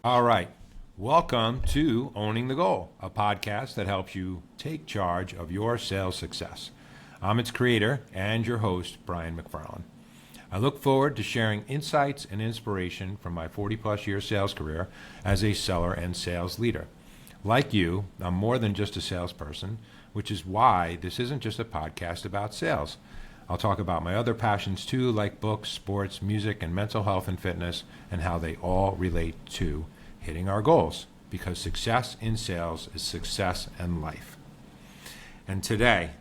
All right. Welcome to Owning the Goal, a podcast that helps you take charge of your sales success. I'm its creator and your host, Brian McFarland. I look forward to sharing insights and inspiration from my 40-plus year sales career as a seller and sales leader. Like you, I'm more than just a salesperson, which is why this isn't just a podcast about sales. I'll talk about my other passions too, like books, sports, music, and mental health and fitness, and how they all relate to hitting our goals, because success in sales is success in life. And today,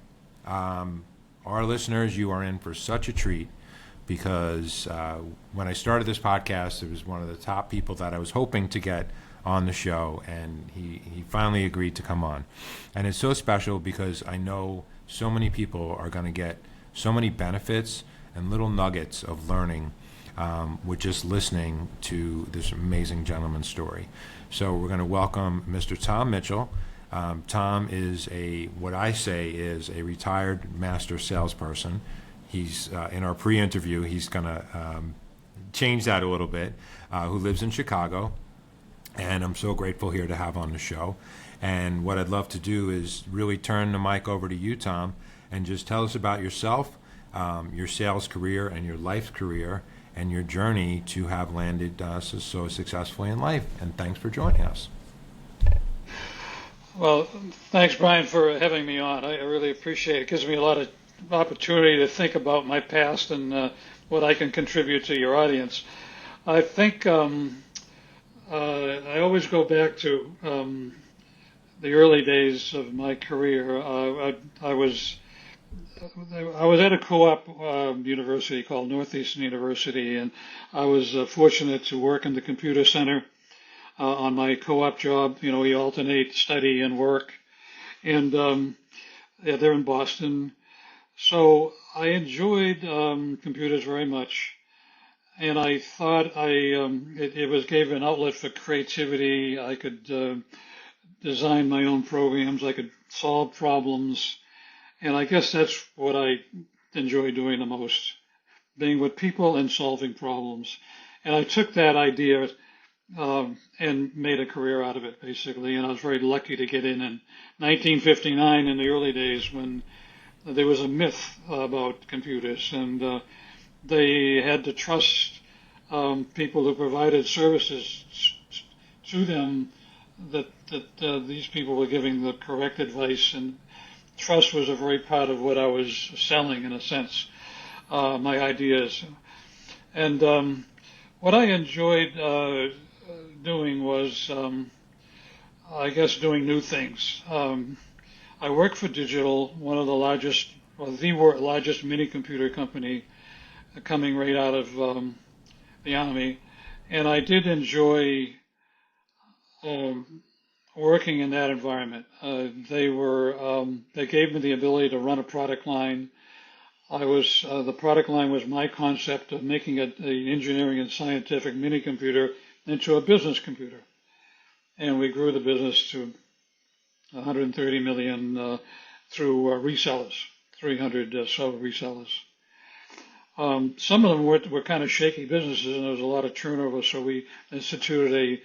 our listeners, you are in for such a treat, because when I started this podcast, it was one of the top people that I was hoping to get on the show, and he finally agreed to come on. And it's so special because I know so many people are going to get so many benefits and little nuggets of learning with just listening to this amazing gentleman's story. So we're going to welcome Mr. Tom Mitchell. Tom is what I say is a retired master salesperson. He's in our pre-interview, he's going to change that a little bit, who lives in Chicago. And I'm so grateful here to have on the show. And what I'd love to do is really turn the mic over to you, Tom, and just tell us about yourself, your sales career and your life career, and your journey to have landed so successfully in life. And thanks for joining us. Well, thanks, Brian, for having me on. I really appreciate it. It gives me a lot of opportunity to think about my past and what I can contribute to your audience. I think I always go back to the early days of my career. I was at a co-op university called Northeastern University, and I was fortunate to work in the computer center on my co-op job. You know, we alternate study and work, and they're in Boston. So I enjoyed computers very much, and I thought it gave an outlet for creativity. I could design my own programs. I could solve problems. And I guess that's what I enjoy doing the most, being with people and solving problems. And I took that idea and made a career out of it, basically. And I was very lucky to get in 1959, in the early days, when there was a myth about computers. And they had to trust people who provided services to them that these people were giving the correct advice, and trust was a very part of what I was selling, in a sense, my ideas. And what I enjoyed doing was, I guess, doing new things. I worked for Digital, one of the largest, the largest mini computer company coming right out of the Army. And I did enjoy working in that environment. They gave me the ability to run a product line. The product line was my concept of making an engineering and scientific mini computer into a business computer. And we grew the business to 130 million through resellers, 300 so resellers. Some of them were kind of shaky businesses, and there was a lot of turnover, so we instituted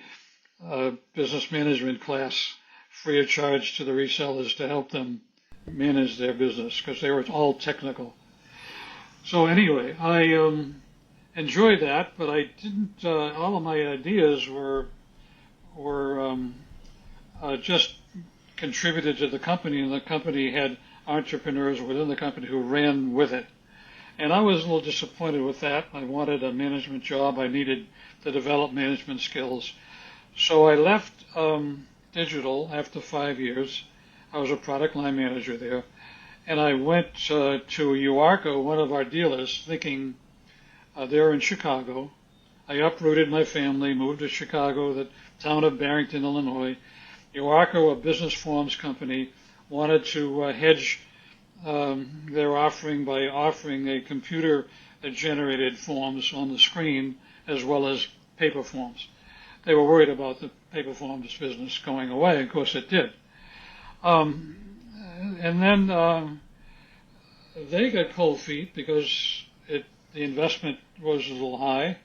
a business management class free of charge to the resellers to help them manage their business, because they were all technical. So anyway, I enjoyed that, but I didn't. All of my ideas were just contributed to the company, and the company had entrepreneurs within the company who ran with it. And I was a little disappointed with that. I wanted a management job. I needed to develop management skills. So I left Digital after 5 years. I was a product line manager there. And I went to UARCO, one of our dealers, thinking they're in Chicago. I uprooted my family, moved to Chicago, the town of Barrington, Illinois. UARCO, a business forms company, wanted to hedge their offering by offering a computer-generated forms on the screen as well as paper forms. They were worried about the paper forms business going away. Of course, it did. And then they got cold feet because the investment was a little high.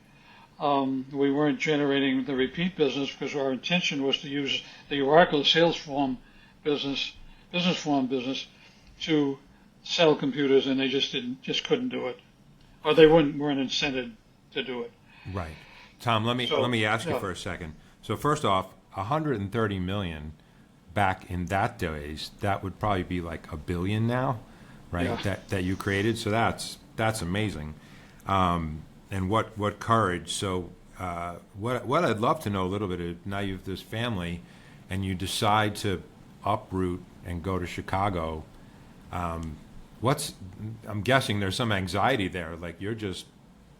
We weren't generating the repeat business because our intention was to use the Oracle sales form business form business to sell computers, and they just couldn't do it, or they weren't incented to do it. Right. Tom, let me ask you for a second. So first off, 130 million back in that days, that would probably be like $1 billion now, right? Yeah. That you created. So that's amazing. And what courage. So what I'd love to know a little bit is, now you have this family and you decide to uproot and go to Chicago. I'm guessing there's some anxiety there, like you're just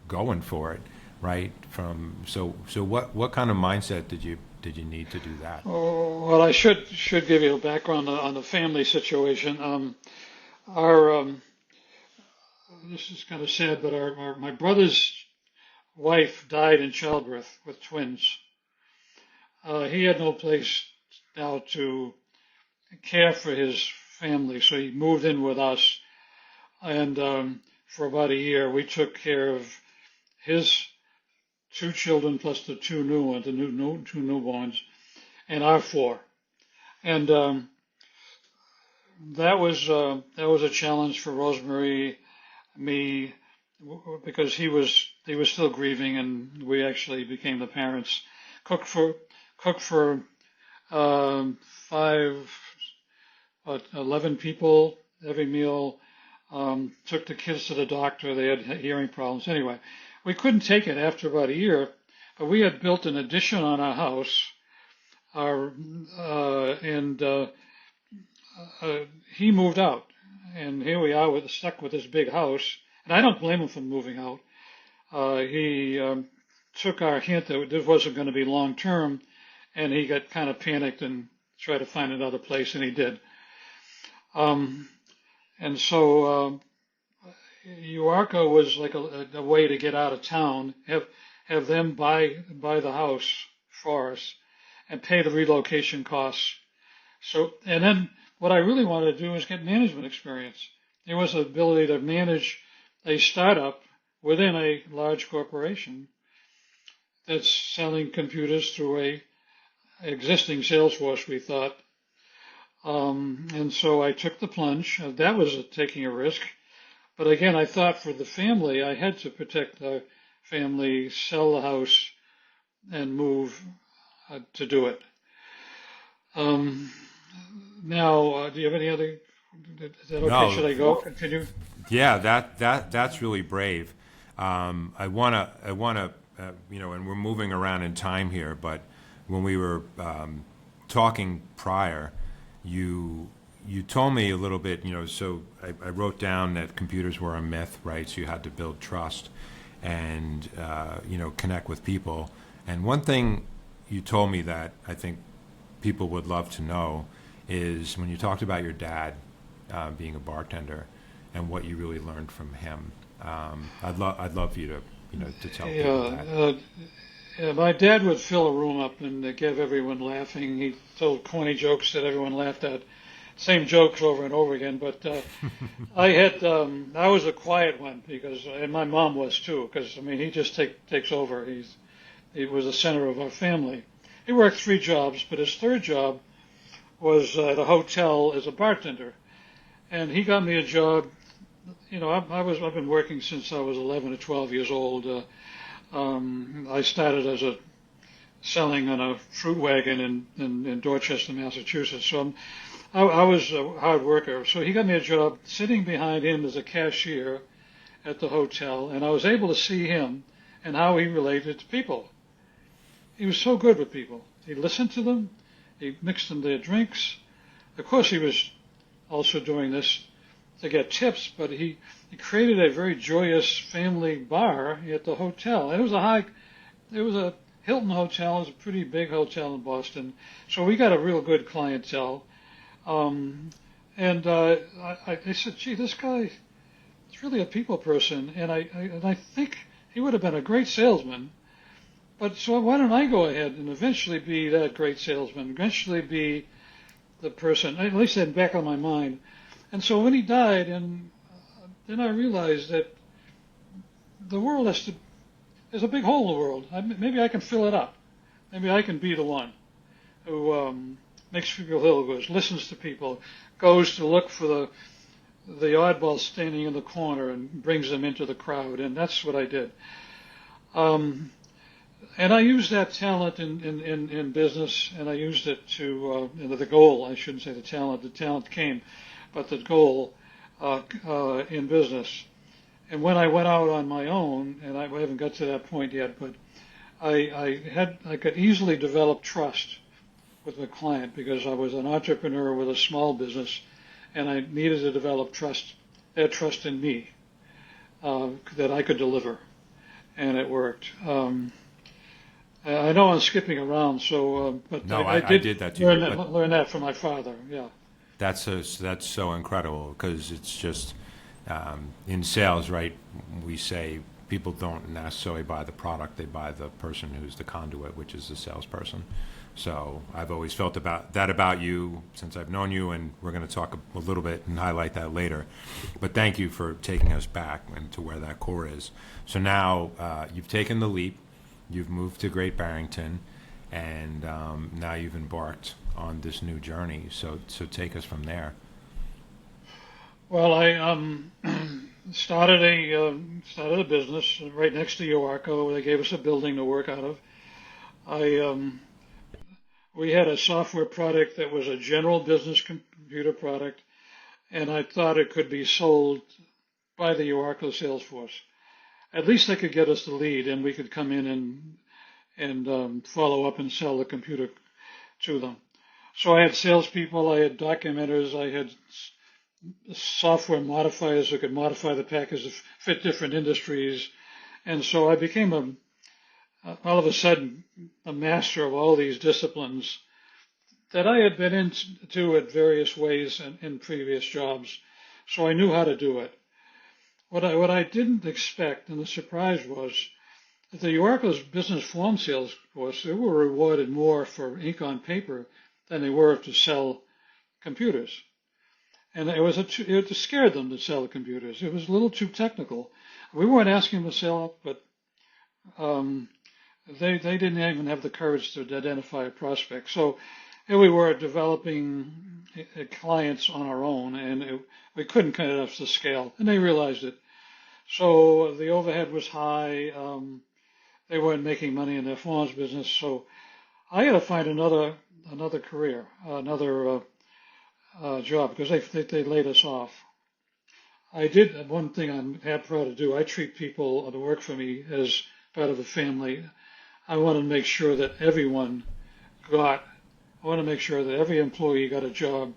going for it, right? So what kind of mindset did you need to do that? Oh, well, I should give you a background on the family situation. Our This is kind of sad, but my brother's wife died in childbirth with twins. He had no place now to care for his family, so he moved in with us, and for about a year we took care of his 2 children plus the 2 new ones, two newborns, and our 4. And that was a challenge for Rosemary, me, because he was still grieving, and we actually became the parents. Cooked for 11 people every meal. Took the kids to the doctor. They had hearing problems. Anyway, we couldn't take it after about a year, but we had built an addition on our house. He moved out, and here we are stuck with this big house. And I don't blame him for moving out. He took our hint that this wasn't going to be long term, and he got kind of panicked and tried to find another place, and he did. And so UARCO was like a way to get out of town, have them buy the house for us, and pay the relocation costs. So, and then what I really wanted to do was get management experience. There was the ability to manage a startup within a large corporation that's selling computers through a existing sales force, we thought. And so I took the plunge. That was taking a risk. But again, I thought for the family, I had to protect the family, sell the house, and move to do it. Now, do you have any other? Is that okay? No. Should I go? Continue? Yeah, that's really brave. I wanna, and we're moving around in time here, but when we were talking prior, you told me a little bit, so I wrote down that computers were a myth, right? So you had to build trust and, connect with people. And one thing you told me that I think people would love to know is when you talked about your dad being a bartender and what you really learned from him. I'd love for you to tell people that. My dad would fill a room up and give everyone laughing. He told corny jokes that everyone laughed at. Same jokes over and over again. But I was a quiet one and my mom was too, because he just takes over. He was the center of our family. He worked 3 jobs, but his 3rd job was at a hotel as a bartender, and he got me a job. I've been working since I was 11 or 12 years old. I started selling on a fruit wagon in Dorchester, Massachusetts. So I was a hard worker. So he got me a job sitting behind him as a cashier at the hotel, and I was able to see him and how he related to people. He was so good with people. He listened to them. He mixed them their drinks. Of course, he was also doing this to get tips, but he created a very joyous family bar at the hotel. And it was a Hilton hotel. It was a pretty big hotel in Boston. So we got a real good clientele. I said, gee, this guy is really a people person. And I think he would have been a great salesman. But so why don't I go ahead and eventually be that great salesman, eventually be the person, at least in the back of my mind. And so when he died, and then I realized that the world has there's a big hole in the world. Maybe I can fill it up. Maybe I can be the one who makes people feel good, listens to people, goes to look for the oddball standing in the corner and brings them into the crowd. And that's what I did. And I used that talent in business, and I used it to the goal. I shouldn't say the talent. The talent came, but the goal in business. And when I went out on my own, and I haven't got to that point yet, but I could easily develop trust with my client because I was an entrepreneur with a small business, and I needed to develop their trust in me, that I could deliver, and it worked. I know I'm skipping around, but No, I did that too. learn that from my father. Yeah. That's so incredible because it's just in sales, right? We say people don't necessarily buy the product; they buy the person who's the conduit, which is the salesperson. So I've always felt about you since I've known you, and we're going to talk a little bit and highlight that later. But thank you for taking us back and to where that core is. So now you've taken the leap. You've moved to Great Barrington, and now you've embarked on this new journey. So take us from there. Well, I started a business right next to Yoarco. They gave us a building to work out of. We had a software product that was a general business computer product, and I thought it could be sold by the Yoarco sales force. At least they could get us the lead, and we could come in and follow up and sell the computer to them. So I had salespeople, I had documenters, I had software modifiers who could modify the package to fit different industries, and so I became all of a sudden a master of all these disciplines that I had been into at various ways in previous jobs. So I knew how to do it. What I didn't expect, and the surprise was, that the Yoarco's business form sales force, they were rewarded more for ink on paper than they were to sell computers. And it scared them to sell the computers. It was a little too technical. We weren't asking them to sell it, but they didn't even have the courage to identify a prospect. So here we were developing clients on our own, and we couldn't cut it up to scale, and they realized it. So the overhead was high. They weren't making money in their forms business. So I had to find another career, another job, because they laid us off. I did one thing I'm proud to do. I treat people that work for me as part of the family. I want to make sure that every employee got a job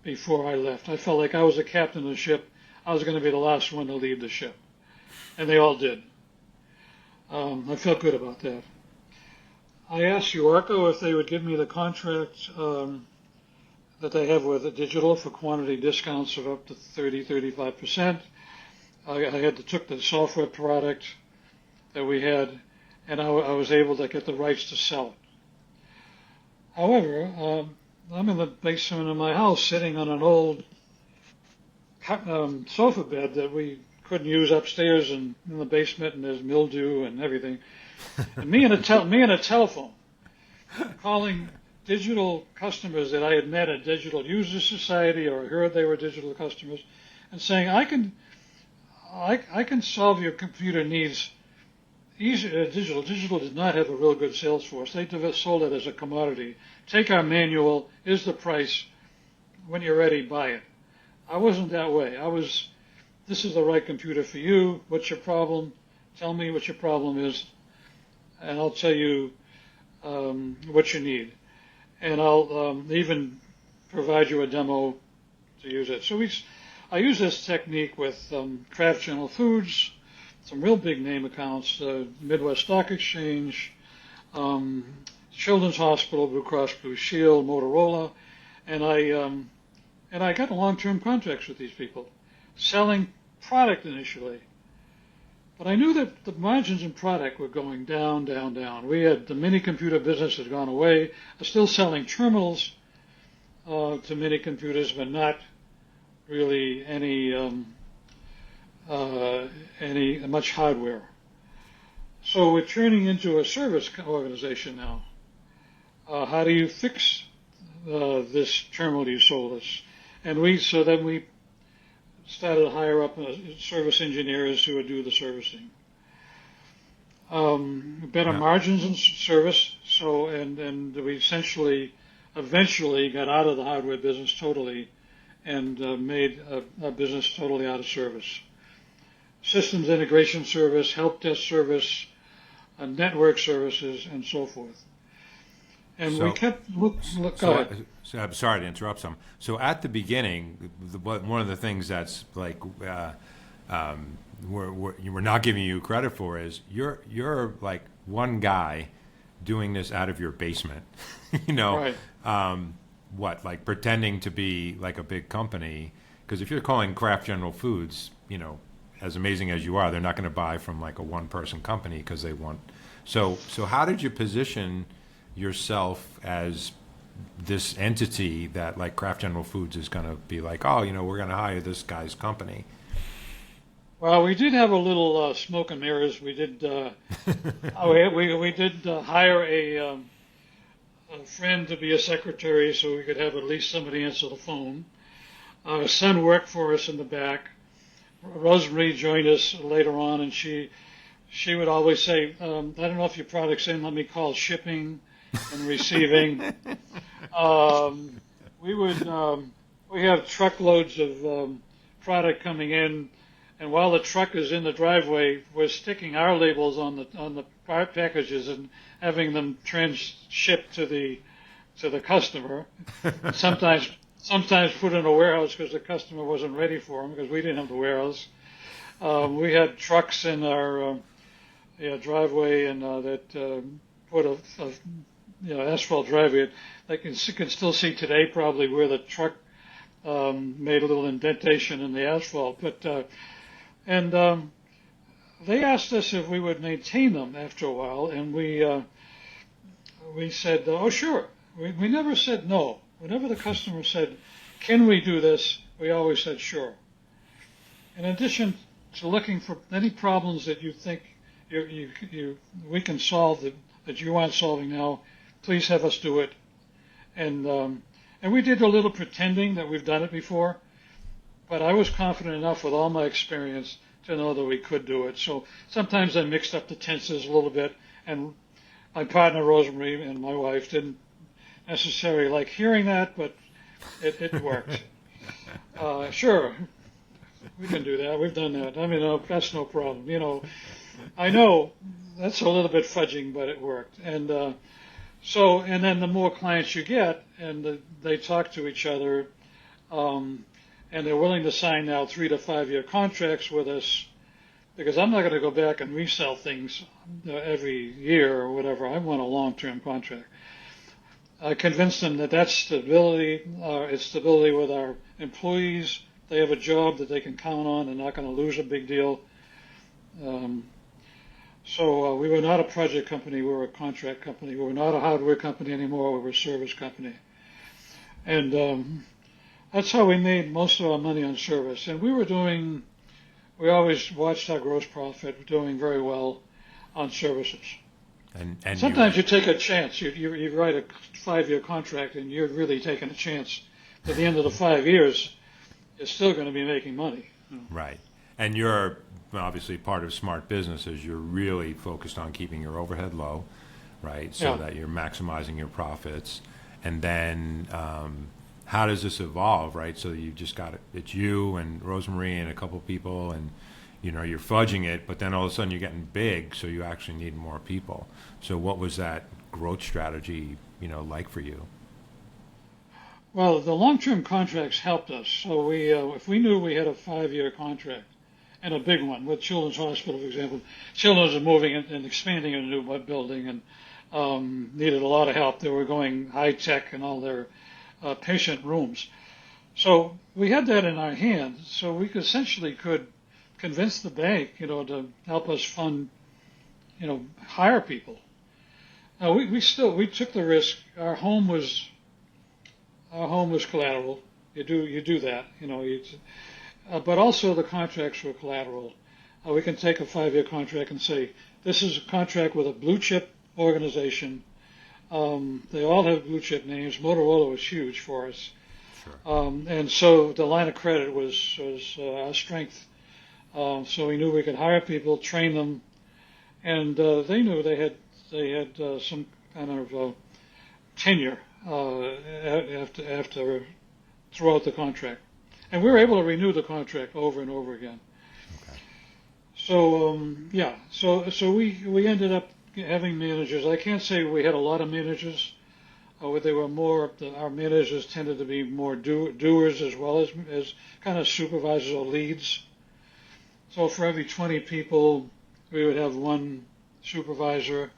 before I left. I felt like I was the captain of the ship. I was going to be the last one to leave the ship. And they all did. I felt good about that. I asked Yoarco if they would give me the contract that they have with Digital for quantity discounts of up to 35%. I took the software product that we had, and I was able to get the rights to sell it. However, I'm in the basement of my house sitting on an old sofa bed that we couldn't use upstairs and in the basement, and there's mildew and everything. And me and a telephone calling Digital customers that I had met at Digital User Society or heard they were Digital customers, and saying, I can solve your computer needs easier at Digital. Digital did not have a real good sales force. They sold it as a commodity. Take our manual, here's the price. When you're ready, buy it. I wasn't that way. This is the right computer for you. What's your problem? Tell me what your problem is, and I'll tell you what you need. And I'll even provide you a demo to use it. So I use this technique with Kraft General Foods, some real big name accounts, Midwest Stock Exchange, Children's Hospital, Blue Cross Blue Shield, Motorola, and I got long-term contracts with these people, selling product initially. But I knew that the margins in product were going down, down, down. We had the mini computer business had gone away. I'm still selling terminals to mini computers, but not really any much hardware. So we're turning into a service organization now. How do you fix this terminal you sold us? And then we started to hire up service engineers who would do the servicing. Better Yeah. margins in service. And we eventually got out of the hardware business totally and made a business totally out of service. Systems integration service, help desk service, network services, and so forth. And we So, kept go ahead. so I'm sorry to interrupt some. So at the beginning, one of the things that's like we're not giving you credit for is you're like one guy doing this out of your basement, you know, Right. like pretending to be like a big company. Because if you're calling Kraft General Foods, you know, as amazing as you are, they're not going to buy from like a one-person company because they want. So how did you position yourself as this entity that like Kraft General Foods is going to be like, oh, you know, we're going to hire this guy's company? Well, we did have a little smoke and mirrors. We did we did hire a friend to be a secretary so we could have at least somebody answer the phone. Our son worked for us in the back. Rosemary joined us later on, and she would always say, I don't know if your product's in, let me call shipping and receiving. We have truckloads of product coming in, and while the truck is in the driveway, we're sticking our labels on the packages and having them shipped to the customer. Sometimes put in a warehouse because the customer wasn't ready for them because we didn't have the warehouse. We had trucks in our driveway and that put a asphalt driveway. You can still see today probably where the truck made a little indentation in the asphalt. And they asked us if we would maintain them after a while, and we said, oh sure. We never said no. Whenever the customer said, can we do this, we always said sure. In addition to looking for any problems that you think we can solve that you aren't solving now, please have us do it. And we did a little pretending that we've done it before, but I was confident enough with all my experience to know that we could do it. So sometimes I mixed up the tenses a little bit, and my partner Rosemary and my wife didn't necessarily like hearing that, but it worked. Sure, we can do that. We've done that. I mean, that's no problem. You know, I know that's a little bit fudging, but it worked. And and then the more clients you get, and they talk to each other, and they're willing to sign now 3 to 5 year contracts with us, because I'm not going to go back and resell things every year or whatever. I want a long-term contract. I convinced them that that's stability. It's stability with our employees. They have a job that they can count on. They're not going to lose a big deal. So we were not a project company. We were a contract company. We were not a hardware company anymore. We were a service company. And that's how we made most of our money on service. And we always watched our gross profit doing very well on services. And sometimes you take a chance. You write a 5 year contract, and you're really taking a chance. At the end of the 5 years, you're still going to be making money. Right. And you're obviously part of smart businesses. You're really focused on keeping your overhead low, right? So that you're maximizing your profits. And then how does this evolve, right? So you just got it. It's you and Rosemary and a couple people, and you know, you're fudging it, but then all of a sudden you're getting big, so you actually need more people. So what was that growth strategy, you know, like for you? Well, the long-term contracts helped us. So if we knew we had a 5 year contract, and a big one with Children's Hospital, for example, Children's are moving and expanding a new building and needed a lot of help. They were going high tech in all their patient rooms. So we had that in our hands. So we essentially could convince the bank, you know, to help us fund, you know, hire people. Now we took the risk. Our home was collateral. You do that, you know. But also the contracts were collateral. We can take a 5 year contract and say, this is a contract with a blue chip organization. They all have blue chip names. Motorola was huge for us. Sure. And so the line of credit was our strength. So we knew we could hire people, train them, and they knew they had some kind of tenure after throughout the contract, and we were able to renew the contract over and over again. Okay. So so we ended up having managers. I can't say we had a lot of managers. They were more. Our managers tended to be more doers as well as kind of supervisors or leads. So for every 20 people, we would have one supervisor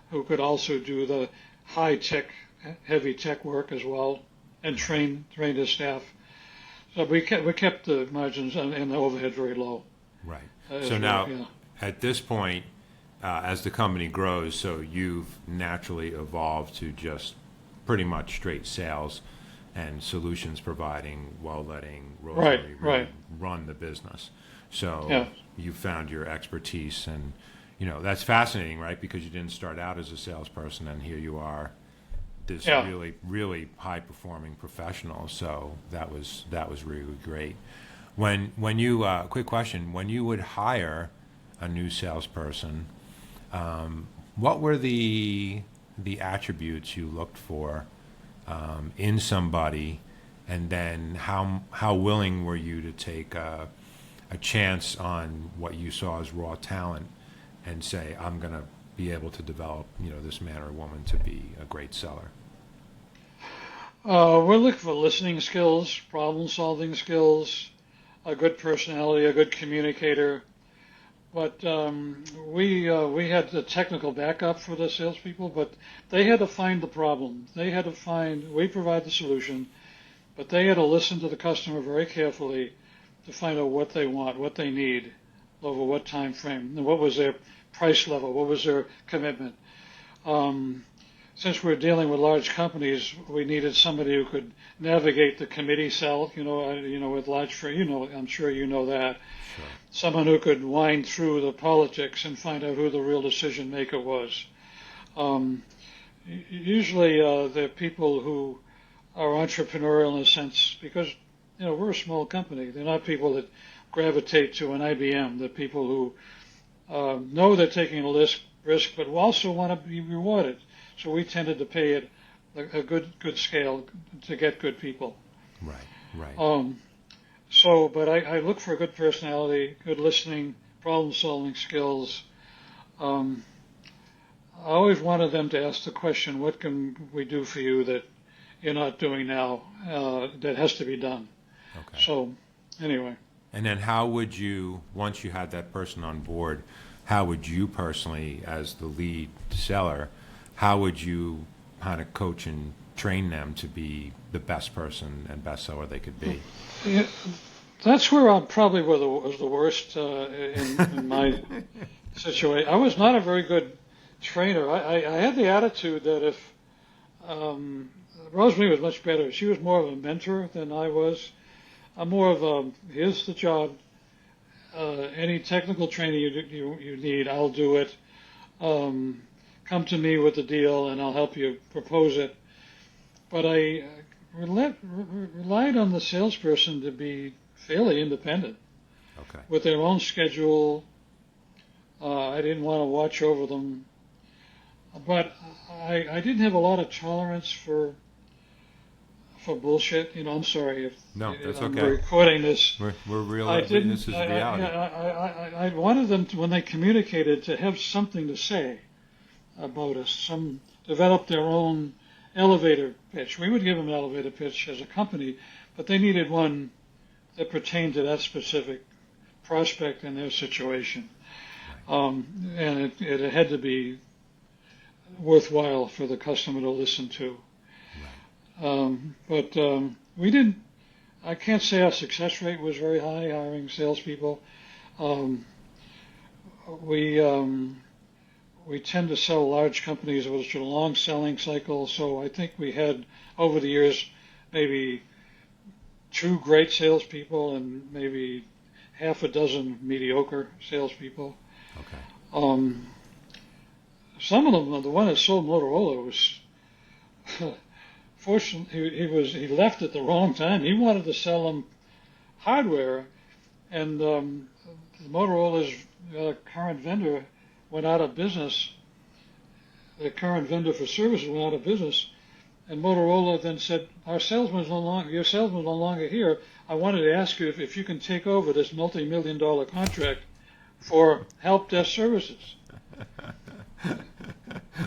who could also do the high tech, heavy tech work as well, and train his staff. So we kept the margins and the overhead very low. Right. So now, at this point, as the company grows, so you've naturally evolved to just pretty much straight sales and solutions providing while letting Rosemary run the business. So you found your expertise, and that's fascinating, right? Because you didn't start out as a salesperson, and here you are, this really, really high-performing professional. So that was really great. When you quick question, when you would hire a new salesperson, what were the attributes you looked for in somebody, and then how willing were you to take a chance on what you saw as raw talent and say, I'm going to be able to develop this man or woman to be a great seller? We're looking for listening skills, problem solving skills, a good personality, a good communicator. But we had the technical backup for the salespeople, but they had to find the problem. We provide the solution, but they had to listen to the customer very carefully to find out what they want, what they need, over what time frame, and what was their price level, what was their commitment. Since we're dealing with large companies, we needed somebody who could navigate the committee cell, with large, I'm sure you know that. Sure. Someone who could wind through the politics and find out who the real decision maker was. Usually they're people who are entrepreneurial in a sense, because we're a small company. They're not people that gravitate to an IBM. They're people who know they're taking a risk, but also want to be rewarded. So we tended to pay it a good scale to get good people. Right. But I look for a good personality, good listening, problem-solving skills. I always wanted them to ask the question, what can we do for you that you're not doing now, that has to be done? Okay. So, anyway. And then how would you, once you had that person on board, how would you personally, as the lead seller, how would you kind of coach and train them to be the best person and best seller they could be? Yeah, that's where I probably was the worst in my situation. I was not a very good trainer. I had the attitude that if Rosemary was much better. She was more of a mentor than I was. I'm more of a, here's the job. Any technical training you need, I'll do it. Come to me with the deal, and I'll help you propose it. But I relied on the salesperson to be fairly independent, with their own schedule. I didn't want to watch over them, but I didn't have a lot of tolerance for bullshit. I'm sorry if I'm recording this. We're real. This is reality. I wanted them to, when they communicated, to have something to say about us. Develop their own elevator pitch. We would give them an elevator pitch as a company, but they needed one that pertained to that specific prospect and their situation. And it had to be worthwhile for the customer to listen to. But we didn't. I can't say our success rate was very high hiring salespeople. We tend to sell large companies, which are a long selling cycle. So I think we had over the years maybe 2 great salespeople and maybe half a dozen mediocre salespeople. Okay. some of them, the one that sold Motorola was, fortunately, he left at the wrong time. He wanted to sell them hardware, and Motorola's current vendor went out of business. The current vendor for services went out of business, and Motorola then said, your salesman's no longer here. I wanted to ask you if you can take over this multi-million-dollar contract for help desk services.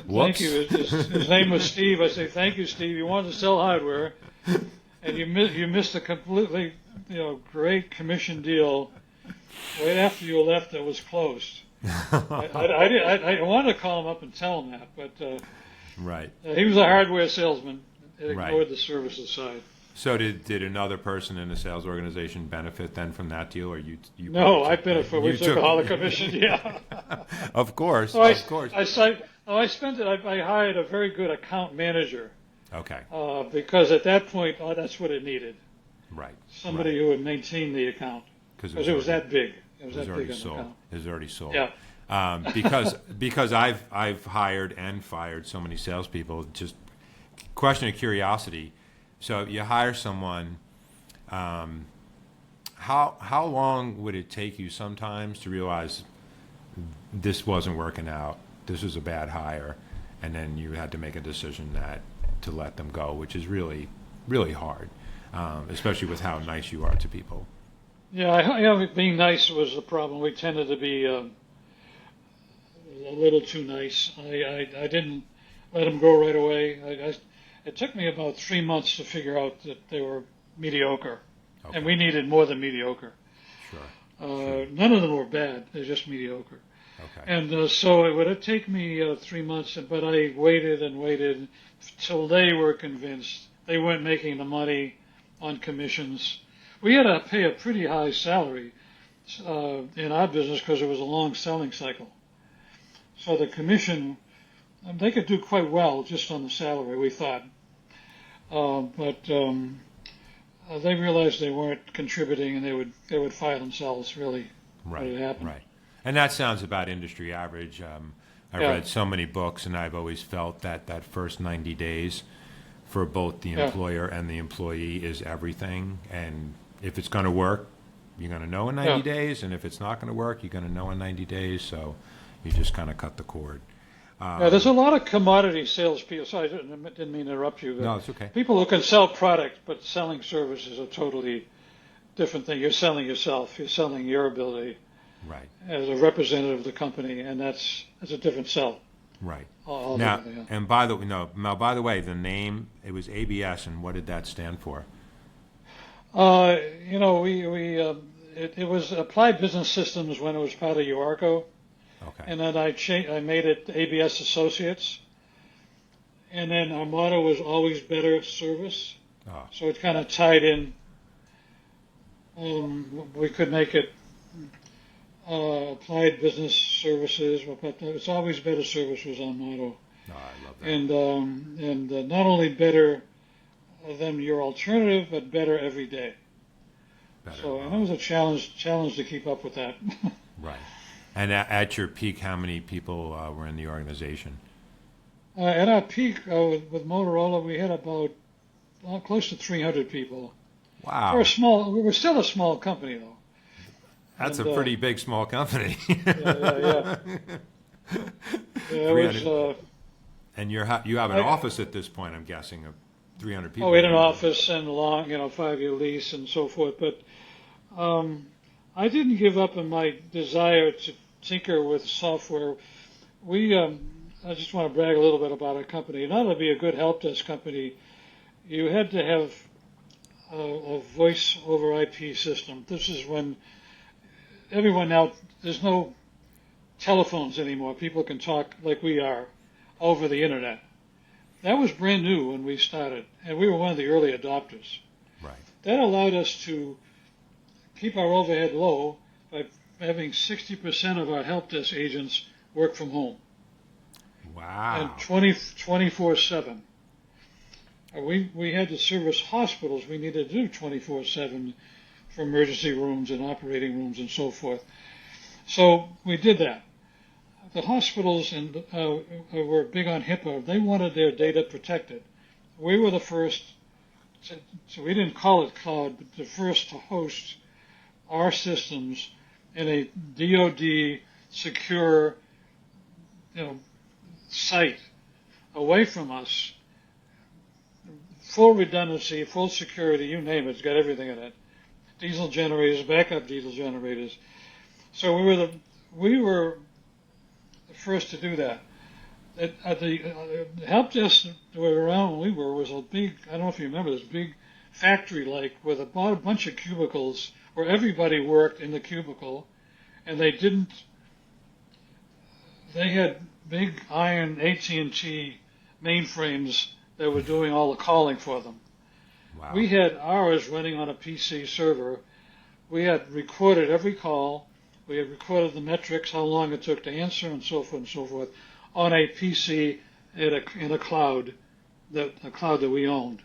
Thank you. His name was Steve. I say, thank you, Steve. You wanted to sell hardware, and you missed a completely, great commission deal right after you left that was closed. I wanted to call him up and tell him that, but right. He was a hardware salesman and ignored the services side. So did another person in the sales organization benefit then from that deal, or you? No, I benefit. We took all the commission. Yeah. Of course. So of course. I hired a very good account manager. Okay. Because at that point, that's what it needed. Right. Somebody who would maintain the account because it was that big. It was already sold. It was already sold. Yeah. Because I've hired and fired so many salespeople. Just question of curiosity. So you hire someone. How long would it take you sometimes to realize this wasn't working out? This was a bad hire, and then you had to make a decision to let them go, which is really, really hard, especially with how nice you are to people. Yeah, being nice was the problem. We tended to be a little too nice. I didn't let them go right away. It took me about 3 months to figure out that they were mediocre, and we needed more than mediocre. Sure. None of them were bad. They're just mediocre. Okay. And so it would take me 3 months, but I waited and waited till they were convinced. They weren't making the money on commissions. We had to pay a pretty high salary in our business because it was a long selling cycle. So the commission, they could do quite well just on the salary, we thought. But they realized they weren't contributing, and they would fire themselves. Really, what had happened. Right. And that sounds about industry average. I've read so many books, and I've always felt that first 90 days for both the employer and the employee is everything. And if it's going to work, you're going to know in 90 days, and if it's not going to work, you're going to know in 90 days. So you just kind of cut the cord. There's a lot of commodity salespeople. Sorry, I didn't mean to interrupt you. No, it's okay. People who can sell product, but selling services are a totally different thing. You're selling yourself. You're selling your ability. Right. As a representative of the company, and that's a different sell. Right. Now, and by the way, the name, it was ABS, and what did that stand for? It was Applied Business Systems when it was part of UARCO. Okay. And then I made it ABS Associates. And then our motto was always better service. Oh. So it kind of tied in. We could make it Applied Business Services, but it's always better service was our motto. Oh, I love that. And not only better than your alternative, but better every day. So and it was a challenge to keep up with that. Right. And at your peak, how many people were in the organization? At our peak with Motorola, we had about close to 300 people. Wow. We were still a small company, though. That's a pretty big, small company. Yeah. It was. And you have an office at this point, I'm guessing, of 300 people. Oh, we had an office and a long, 5-year lease and so forth. But I didn't give up on my desire to tinker with software. I just want to brag a little bit about our company. In order to be a good help desk company, you had to have a voice over IP system. This is when everyone now, there's no telephones anymore. People can talk like we are over the internet. That was brand new when we started, and we were one of the early adopters. Right. That allowed us to keep our overhead low by having 60% of our help desk agents work from home. Wow. And 24/7. We had to service hospitals. We needed to do 24/7 for emergency rooms and operating rooms and so forth. So we did that. the hospitals were big on HIPAA. They wanted their data protected. We were the first, so we didn't call it cloud, but the first to host our systems in a DoD secure, site away from us. Full redundancy, full security, you name it, it's got everything in it. Diesel generators, backup diesel generators. So we were the first to do that. The help desk that were around when we were was a big, I don't know if you remember, this big factory-like with a bunch of cubicles where everybody worked in the cubicle, and they had big iron AT&T mainframes that were doing all the calling for them. Wow. We had ours running on a PC server. We had recorded every call. We had recorded the metrics, how long it took to answer, and so forth, on a PC in a cloud, a cloud that we owned.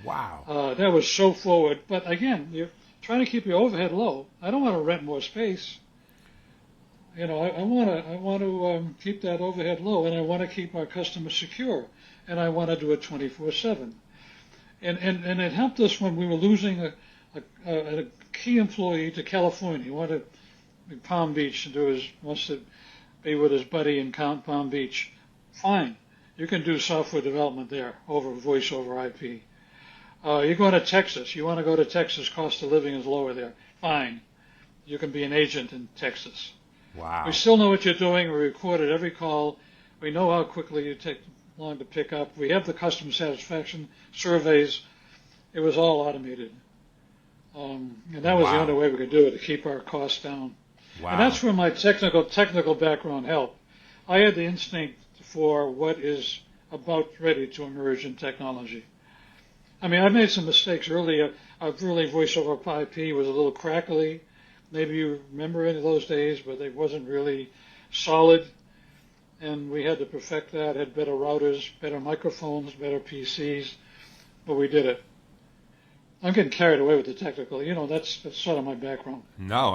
Wow. That was so forward. But again, you're trying to keep your overhead low. I don't want to rent more space. I want to keep that overhead low, and I want to keep our customers secure, and I want to do it 24/7. And it helped us when we were losing a key employee to California. He wanted to Palm Beach and wants to be with his buddy in Palm Beach. Fine, you can do software development there over voice over IP. You're going to Texas. You want to go to Texas? Cost of living is lower there. Fine, you can be an agent in Texas. Wow. We still know what you're doing. We recorded every call. We know how quickly you take long to pick up. We have the customer satisfaction surveys. It was all automated. And that was the only way we could do it, to keep our costs down. Wow. And that's where my technical background helped. I had the instinct for what is about ready to emerge in technology. I mean, I made some mistakes earlier. Our early voice over IP was a little crackly. Maybe you remember any of those days, but it wasn't really solid. And we had to perfect that, had better routers, better microphones, better PCs, but we did it. I'm getting carried away with the technical. That's sort of my background. No,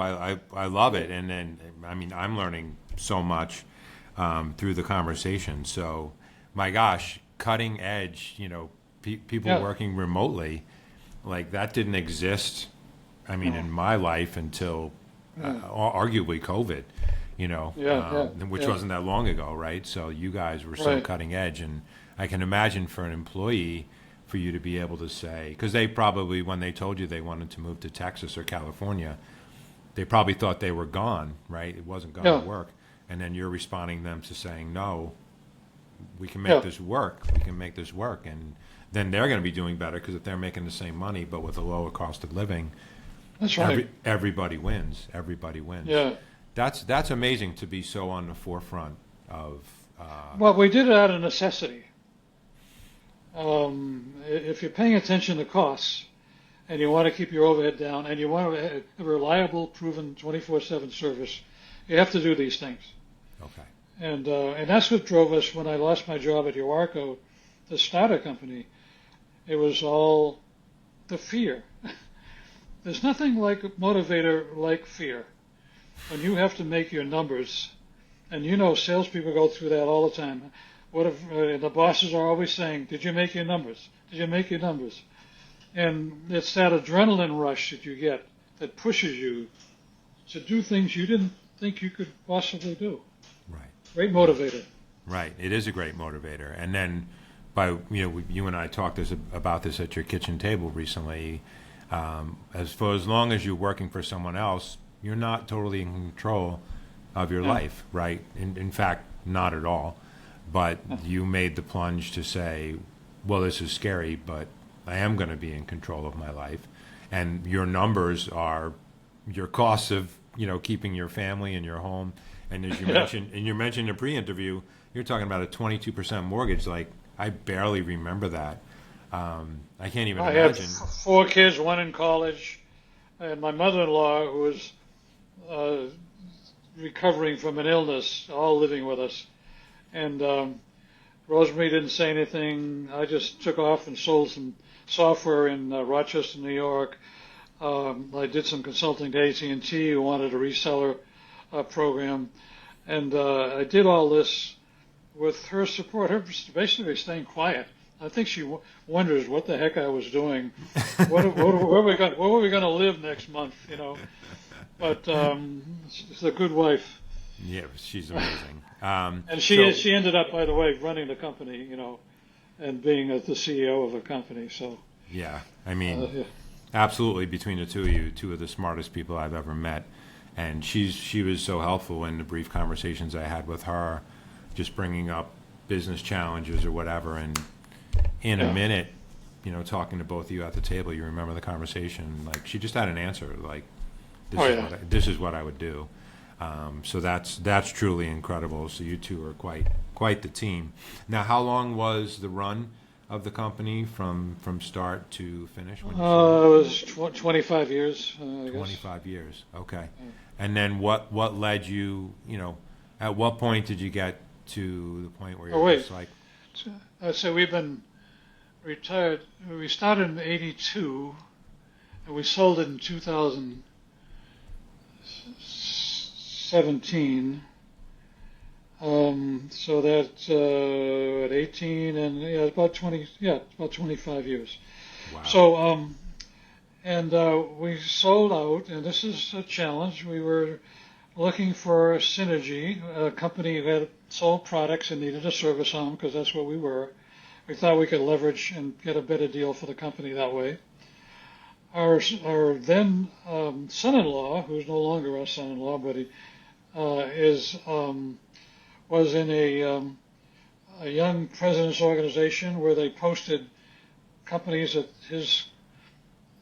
I love it. And then, I mean, I'm learning so much through the conversation. So, my gosh, cutting edge, people working remotely, like that didn't exist, in my life until arguably COVID, which wasn't that long ago, right? So you guys were so cutting edge. And I can imagine for an employee, for you to be able to say, because they probably, when they told you they wanted to move to Texas or California, they probably thought they were gone, right? It wasn't going to work. And then you're responding them to saying, no, we can make this work. We can make this work. And then they're going to be doing better, because if they're making the same money but with a lower cost of living, that's right. Everybody wins. Everybody wins. Yeah. That's amazing to be so on the forefront of. Well, we did it out of necessity. If you're paying attention to costs, and you want to keep your overhead down, and you want a reliable, proven 24/7 service, you have to do these things. Okay. And that's what drove us when I lost my job at Uarco to start a company. It was all the fear. There's nothing like a motivator like fear. When you have to make your numbers, and salespeople go through that all the time. What if the bosses are always saying, "Did you make your numbers? Did you make your numbers?" And it's that adrenaline rush that you get that pushes you to do things you didn't think you could possibly do. Right. Great motivator. Right. It is a great motivator. And then, you and I talked about this at your kitchen table recently. As long as you're working for someone else, you're not totally in control of your life, right? In fact, not at all. But you made the plunge to say, well, this is scary, but I am going to be in control of my life. And your numbers are your costs of, keeping your family and your home. And as you mentioned, in the pre-interview, you're talking about a 22% mortgage. Like, I barely remember that. I can't even imagine. I have 4 kids, 1 in college, and my mother-in-law, who was recovering from an illness, all living with us. And Rosemary didn't say anything. I just took off and sold some software in Rochester, New York. I did some consulting to AT&T, who wanted a reseller program. And I did all this with her support, her basically staying quiet. I think she wonders what the heck I was doing. Where were we going to live next month? But she's a good wife. Yeah, she's amazing. And she ended up, by the way, running the company, and being the CEO of a company. So yeah, I mean, yeah. absolutely. Between the two of you, two of the smartest people I've ever met, and she was so helpful in the brief conversations I had with her, just bringing up business challenges or whatever, and in a minute, talking to both of you at the table, you remember the conversation. Like she just had an answer. Like this is what I would do. So that's truly incredible. So you two are quite the team. Now, how long was the run of the company from start to finish? When you it was 25 years. I guess. 25 years. Okay. And then what led you? At what point did you get to the point where you're just like? So we've been retired. We started in '82, and we sold it in 2017. So that's at 18 and about 20. Yeah, about 25 years. Wow. So and we sold out, and this is a challenge. We were looking for a synergy, a company that sold products and needed a service arm because that's what we were. We thought we could leverage and get a better deal for the company that way. Our then son-in-law, who's no longer our son-in-law, but he was in a young president's organization where they posted companies that his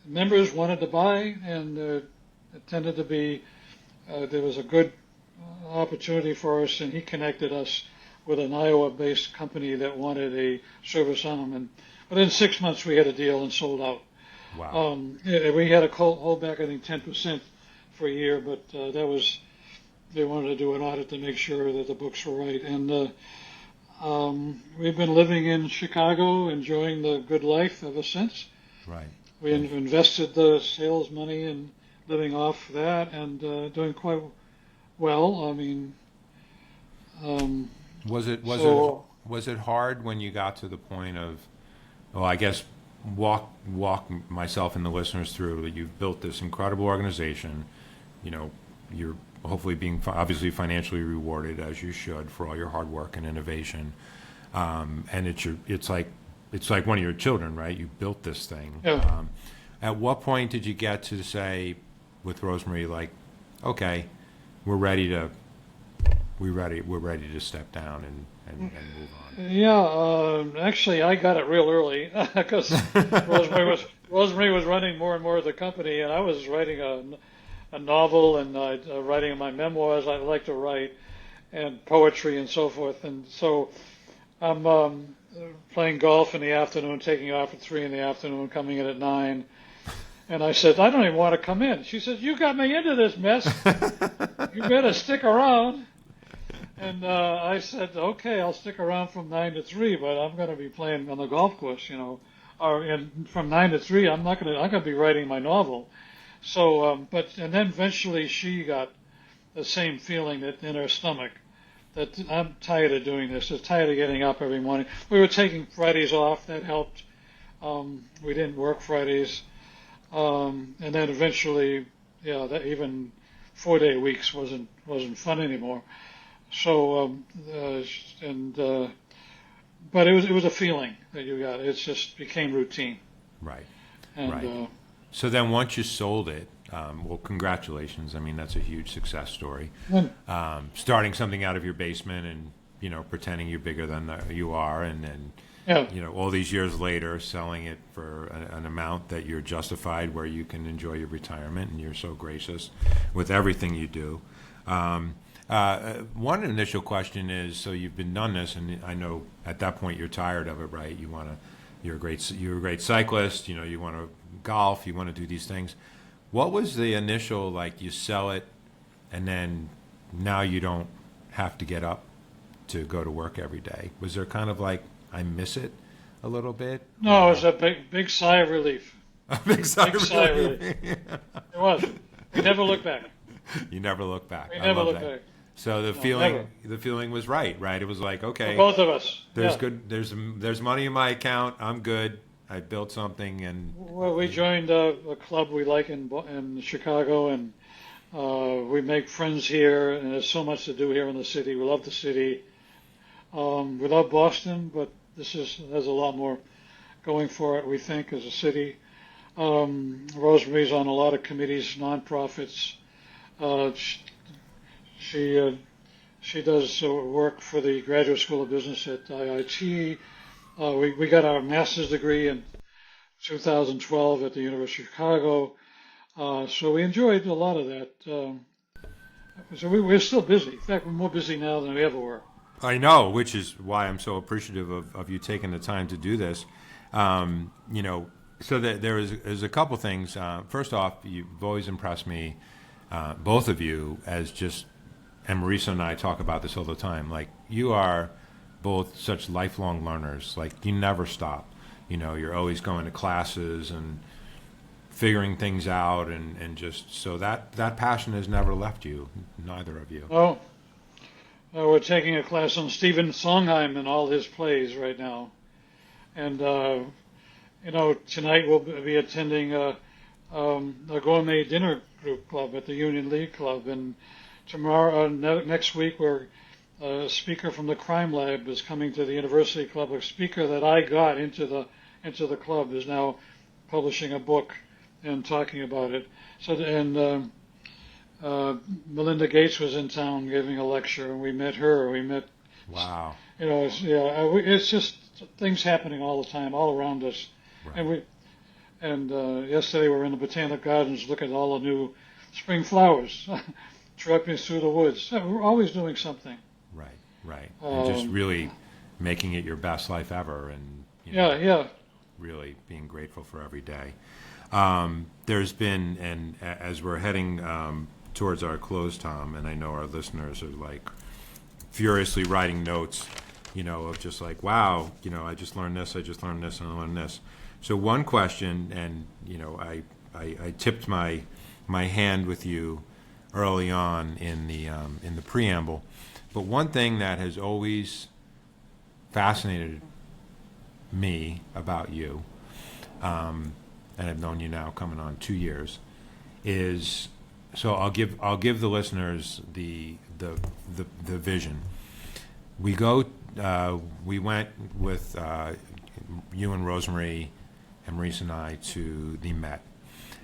members wanted to buy, and it tended to be there was a good opportunity for us, and he connected us with an Iowa-based company that wanted a service arm, and within 6 months we had a deal and sold out. Wow. We had to hold back, I think, 10% for a year, but they wanted to do an audit to make sure that the books were right. And we've been living in Chicago, enjoying the good life ever since. Right. We invested the sales money and living off that, and doing quite well. I mean, was it hard when you got to the point of, well, I guess walk myself and the listeners through that you've built this incredible organization. You're hopefully being obviously financially rewarded, as you should, for all your hard work and innovation. And it's like one of your children, right? You built this thing. Yeah. At what point did you get to say with Rosemary, like, okay, we're ready to step down and move on? Yeah, actually, I got it real early because Rosemary was running more and more of the company, and I was writing a novel and writing my memoirs. I like to write, and poetry and so forth. And so I'm playing golf in the afternoon, taking off at 3 in the afternoon, coming in at 9. And I said, I don't even want to come in. She said, you got me into this mess. You better stick around. And I said, okay, I'll stick around from 9 to 3, but I'm going to be playing on the golf course, and from 9 to 3, I'm going to be writing my novel. So, and then eventually she got the same feeling that in her stomach that I'm tired of doing this. I'm tired of getting up every morning. We were taking Fridays off. That helped. We didn't work Fridays. And then eventually, that even 4-day weeks wasn't fun anymore. So, but it was a feeling that you got. It just became routine. Right. And, right. So then once you sold it, well, congratulations. I mean, that's a huge success story. Starting something out of your basement and, pretending you're bigger than you are, and then, all these years later, selling it for an amount that you're justified, where you can enjoy your retirement, and you're so gracious with everything you do. One initial question is, so you've been done this, and I know at that point you're tired of it, right? You're a great cyclist. You want to golf. You want to do these things. What was the initial, like, you sell it, and then now you don't have to get up to go to work every day? Was there kind of like, I miss it a little bit? No, it was a big sigh of relief. A big sigh of relief. It was. We never looked back. You never look back. We never look back. So the No, feeling, never. the feeling was right, right? It was like, For okay, both of us. there's Yeah. good, there's money in my account. I'm good. I built something, and Well, we joined a club we like in Chicago, and we make friends here, and there's so much to do here in the city. We love the city. We love Boston, but has a lot more going for it, we think, as a city. Rosemary's on a lot of committees, nonprofits. Uh, sh- she she does work for the Graduate School of Business at IIT. We got our master's degree in 2012 at the University of Chicago. So we enjoyed a lot of that. So we're still busy. In fact, we're more busy now than we ever were. I know, which is why I'm so appreciative of you taking the time to do this. You know, so that there's a couple things. First off, you've always impressed me, both of you, as just, and Marisa and I talk about this all the time. Like, you are both such lifelong learners. Like, you never stop. You know, you're always going to classes and figuring things out, and just so that passion has never left you, neither of you. Oh, we're taking a class on Stephen Sondheim and all his plays right now. And, tonight we'll be attending a gourmet dinner group club at the Union League Club. And tomorrow, next week, a speaker from the Crime Lab is coming to the University Club. A speaker that I got into the club is now publishing a book and talking about it. So, and Melinda Gates was in town giving a lecture, and we met her. We met, Wow. it's just things happening all the time, all around us. Right. And yesterday we were in the Botanic Gardens looking at all the new spring flowers, trucking through the woods. We're always doing something. Right, right. And just really making it your best life ever, and really being grateful for every day. There's been, and as we're heading towards our close, Tom, and I know our listeners are like furiously writing notes, of just like, wow, I just learned this, and I learned this. So one question, and I tipped my hand with you early on in the preamble, but one thing that has always fascinated me about you, and I've known you now coming on 2 years, is, so I'll give the listeners the vision. We went with you and Rosemary and Maurice and I to the Met,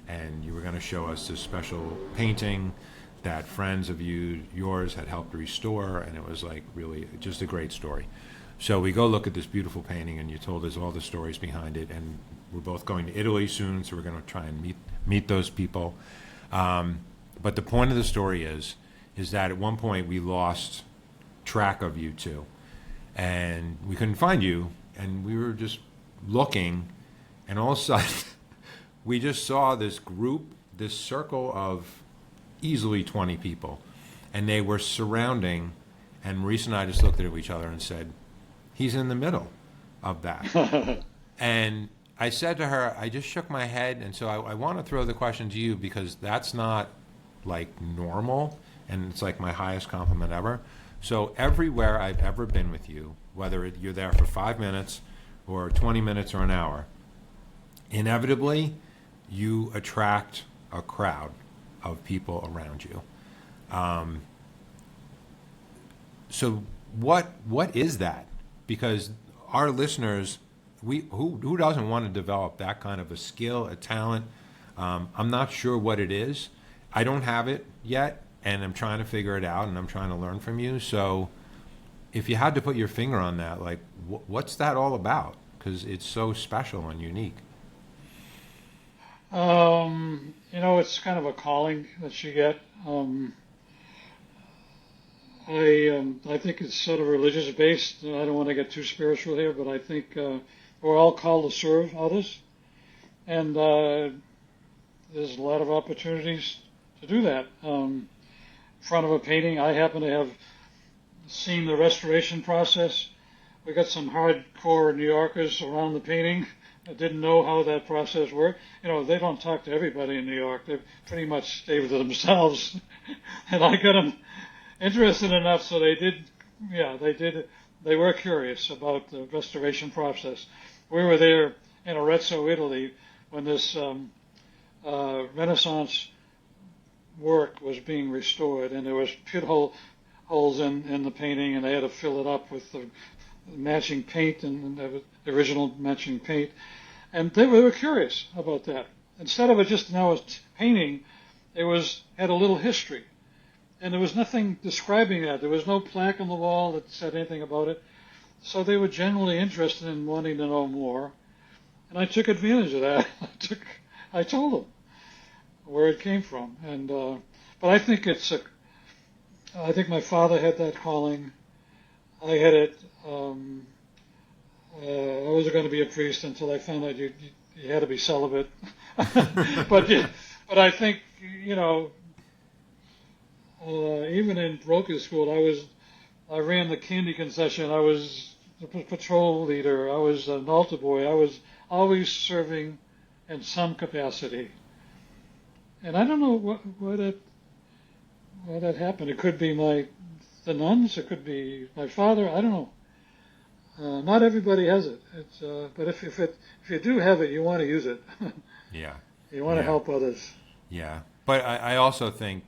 and you were going to show us this special painting that friends of yours had helped restore, and it was like really just a great story. So we go look at this beautiful painting, and you told us all the stories behind it, and we're both going to Italy soon, so we're going to try and meet those people. But the point of the story is that at one point we lost track of you two, and we couldn't find you, and we were just looking, and all of a sudden we just saw this group, this circle of easily 20 people, and they were surrounding, and Maurice and I just looked at each other and said, he's in the middle of that. And I said to her, I just shook my head, and so I want to throw the question to you, because that's not like normal, and it's like my highest compliment ever. So everywhere I've ever been with you, whether you're there for 5 minutes or 20 minutes or an hour, inevitably you attract a crowd of people around you. So what is that? Because our listeners, who doesn't want to develop that kind of a skill, a talent? I'm not sure what it is. I don't have it yet, and I'm trying to figure it out, and I'm trying to learn from you. So if you had to put your finger on that, like, what's that all about? Because it's so special and unique. It's kind of a calling that you get. I think it's sort of religious based. I don't want to get too spiritual here, but I think we're all called to serve others, and there's a lot of opportunities to do that. In front of a painting, I happen to have seen the restoration process. We got some hardcore New Yorkers around the painting that didn't know how that process worked. They don't talk to everybody in New York. They pretty much stay with themselves. And I got them, interested enough so they did, yeah, they were curious about the restoration process. We were there in Arezzo, Italy, when this Renaissance work was being restored, and there was holes in the painting, and they had to fill it up with the matching paint and the original matching paint, and they were curious about that. Instead of it just now a painting, it had a little history, and there was nothing describing that. There was no plaque on the wall that said anything about it, so they were generally interested in wanting to know more, and I took advantage of that. I told them where it came from, and but I think I think my father had that calling. I had it. I wasn't going to be a priest until I found out you had to be celibate. but I think, you know, even in broker school, I ran the candy concession. I was the patrol leader. I was an altar boy. I was always serving in some capacity. And I don't know why that happened. It could be the nuns. It could be my father. I don't know. Not everybody has it. But if you do have it, you want to use it. Yeah. You want to help others. Yeah. But I also think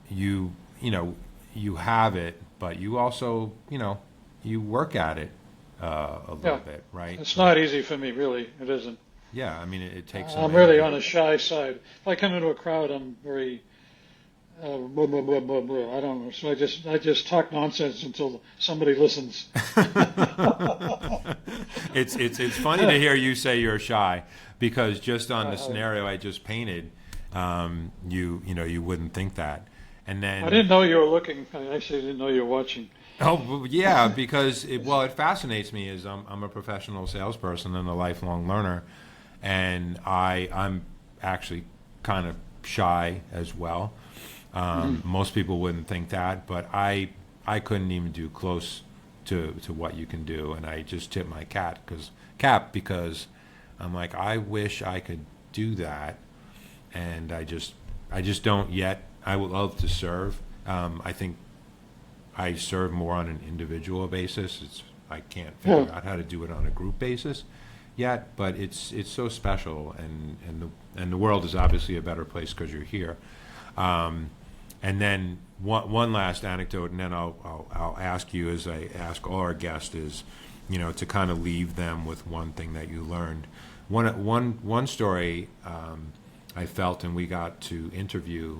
you have it, but you also, you work at it a little bit, right? It's not easy for me, really. It isn't. Yeah, I mean, it takes. I'm really on the shy side. If I come into a crowd, I'm very blah, blah, blah, blah, blah. I don't know. So I just talk nonsense until somebody listens. It's funny to hear you say you're shy, because just on the scenario I just painted, you wouldn't think that. And then I didn't know you were looking. I actually didn't know you were watching. Oh yeah, because it fascinates me. Is I'm a professional salesperson and a lifelong learner, and I'm actually kind of shy as well. Most people wouldn't think that, but I couldn't even do close to what you can do, and I just tip my cap because I'm like, I wish I could do that, and I just don't yet. I would love to serve. I think I serve more on an individual basis. I can't figure out how to do it on a group basis yet, but it's so special, and the world is obviously a better place because you're here. And then one last anecdote, and then I'll ask you, as I ask all our guests, is to kind of leave them with one thing that you learned. One story I felt, and we got to interview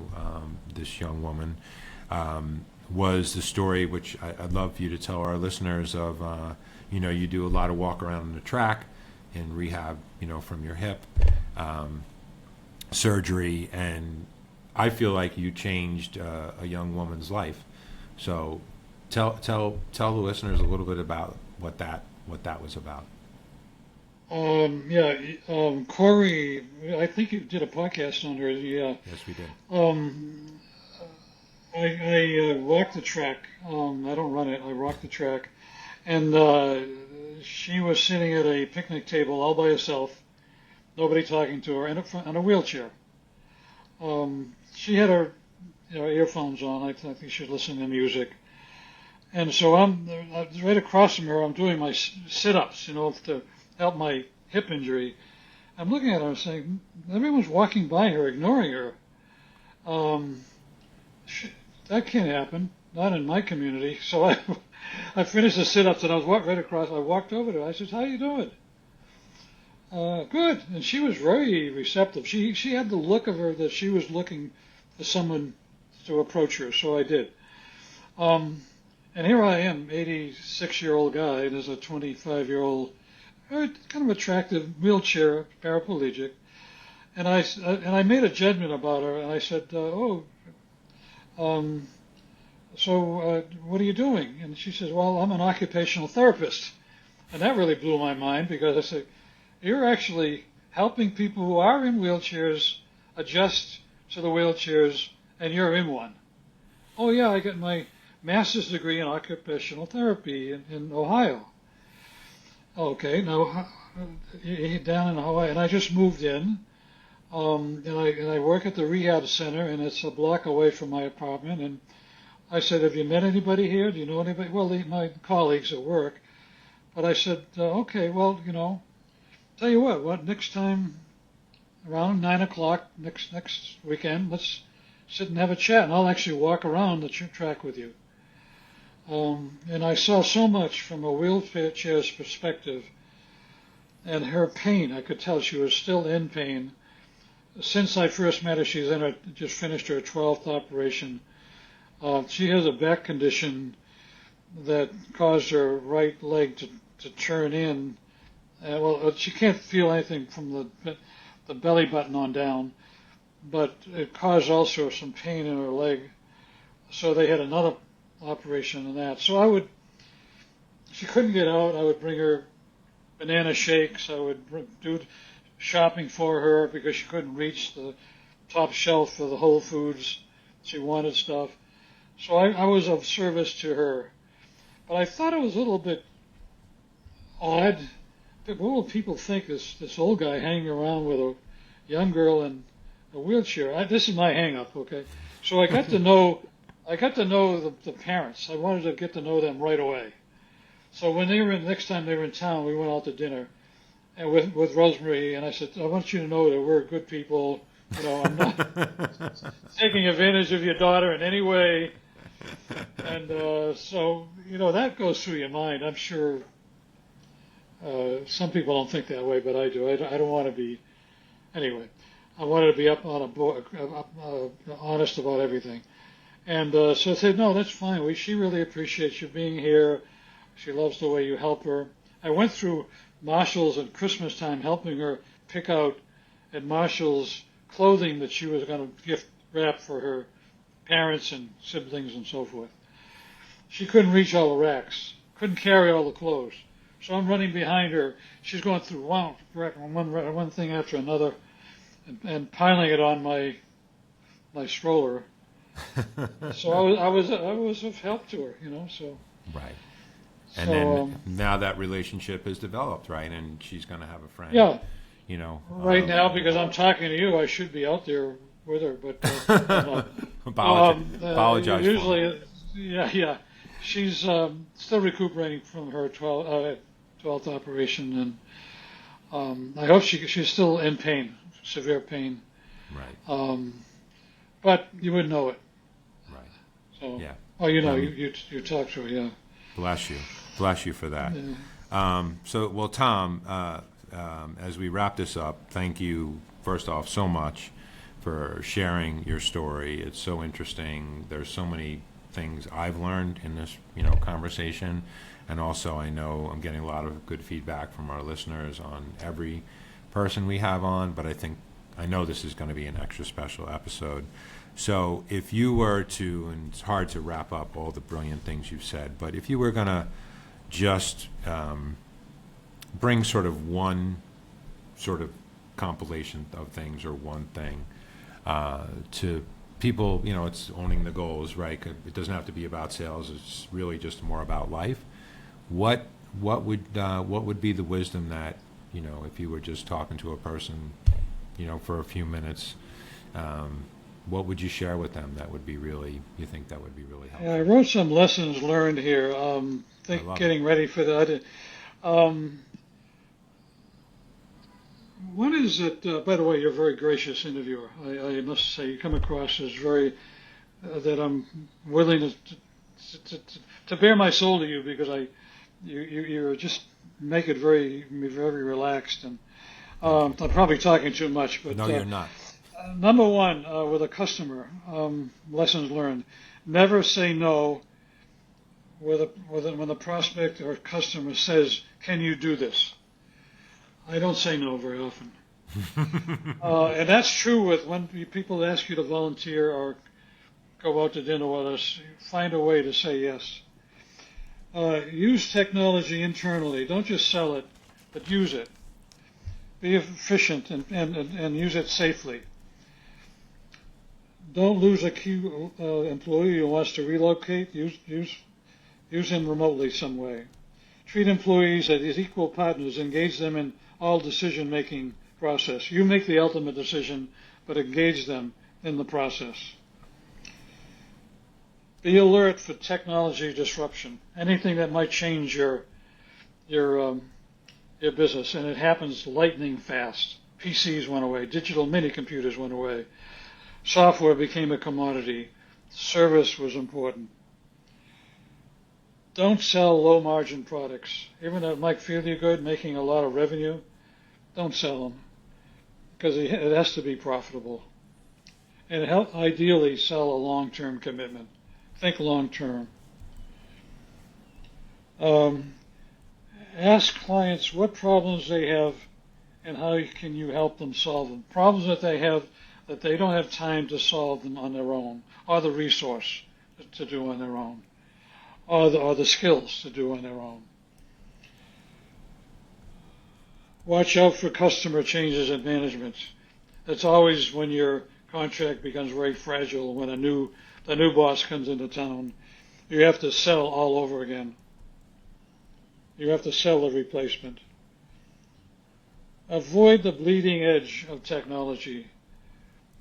this young woman, was the story which I'd love for you to tell our listeners of. You do a lot of walk around on the track in rehab, from your hip surgery, and I feel like you changed a young woman's life. So tell the listeners a little bit about what that was about. Corey, I think you did a podcast on her. Yeah. Yes, we did. I walk the track. I don't run it. I walk the track, and she was sitting at a picnic table all by herself, nobody talking to her, in a wheelchair. She had her earphones on. I think she was listening to music. And so I'm right across from her. I'm doing my sit-ups, to help my hip injury. I'm looking at her and saying, everyone's walking by her, ignoring her. That can't happen. Not in my community. So I finished the sit-ups, and I was right across. I walked over to her. I said, how you doing? Good. And she was very receptive. She had the look of her that she was looking for someone to approach her, so I did. And here I am, 86-year-old guy, and there's a 25-year-old, kind of attractive wheelchair paraplegic. And I made a judgment about her, and I said, so what are you doing? And she says, well, I'm an occupational therapist. And that really blew my mind, because I said, you're actually helping people who are in wheelchairs adjust to the wheelchairs, and you're in one. Oh, yeah, I got my master's degree in occupational therapy in Ohio. Okay, now down in Hawaii, and I just moved in, and I work at the rehab center, and it's a block away from my apartment, and I said, have you met anybody here? Do you know anybody? Well, my colleagues at work. But I said, okay, well, tell you what, next time around 9 o'clock next weekend, let's sit and have a chat, and I'll actually walk around the track with you. And I saw so much from a wheelchair's perspective, and her pain. I could tell she was still in pain. Since I first met her, she's just finished her 12th operation. She has a back condition that caused her right leg to turn in. She can't feel anything from the belly button on down, but it caused also some pain in her leg. So they had another operation on that. So she couldn't get out. I would bring her banana shakes. I would do shopping for her because she couldn't reach the top shelf of the Whole Foods. She wanted stuff. So I was of service to her. But I thought it was a little bit odd. What will people think, this old guy hanging around with a young girl in a wheelchair? This is my hang-up, okay? So I got to know the parents. I wanted to get to know them right away. So when next time they were in town, we went out to dinner, and with Rosemary, and I said, I want you to know that we're good people. I'm not taking advantage of your daughter in any way. And so that goes through your mind. I'm sure some people don't think that way, but I do. I don't want to be. Anyway, I wanted to be up on a board, honest about everything. And so I said, no, that's fine. She really appreciates you being here. She loves the way you help her. I went through Marshall's at Christmas time helping her pick out at Marshall's clothing that she was going to gift wrap for her parents and siblings and so forth. She couldn't reach all the racks, couldn't carry all the clothes. So I'm running behind her. She's going through one thing after another and piling it on my stroller. So I was of help to her, so. Right. And then now that relationship is developed, right? And she's going to have a friend. Yeah. Right now, because I'm talking to you, I should be out there with her, but apologize. Usually, yeah. She's still recuperating from her 12th operation, and I hope she's still in pain, severe pain. Right. But you wouldn't know it. Right. So. Yeah. Oh, you talk to her, yeah. Bless you for that. Yeah. Tom, as we wrap this up, thank you first off so much for sharing your story. It's so interesting. There's so many things I've learned in this, conversation, and also I know I'm getting a lot of good feedback from our listeners on every person we have on. But I know this is going to be an extra special episode. So if you were to, and it's hard to wrap up all the brilliant things you've said, but if you were going to just bring sort of one sort of compilation of things or one thing to people, it's owning the goals, right? It doesn't have to be about sales. It's really just more about life. What would be the wisdom that, if you were just talking to a person, for a few minutes, what would you share with them that would be really, you think that would be really helpful? Yeah, I wrote some lessons learned here. Getting ready for that. One is that, by the way, you're a very gracious interviewer. I must say, you come across as very, that I'm willing to bare my soul to you, because you just make it very, very relaxed. And I'm probably talking too much, but no, you're not. Number one, with a customer, lessons learned: never say no when the prospect or customer says, "Can you do this?" I don't say no very often. And that's true with when people ask you to volunteer or go out to dinner with us. Find a way to say yes. Use technology internally. Don't just sell it, but use it. Be efficient and use it safely. Don't lose a key employee who wants to relocate. Use him remotely some way. Treat employees as equal partners. Engage them in all decision-making process. You make the ultimate decision, but engage them in the process. Be alert for technology disruption. Anything that might change your business, and it happens lightning fast. PCs went away. Digital mini computers went away. Software became a commodity. Service was important. Don't sell low-margin products. Even though it might feel you good, making a lot of revenue, don't sell them because it has to be profitable. And ideally sell a long-term commitment. Think long-term. Ask clients what problems they have and how can you help them solve them. Problems that they have that they don't have time to solve them on their own, or the resource to do on their own, or the skills to do on their own. Watch out for customer changes in management. That's always when your contract becomes very fragile, when the new boss comes into town. You have to sell all over again. You have to sell the replacement. Avoid the bleeding edge of technology.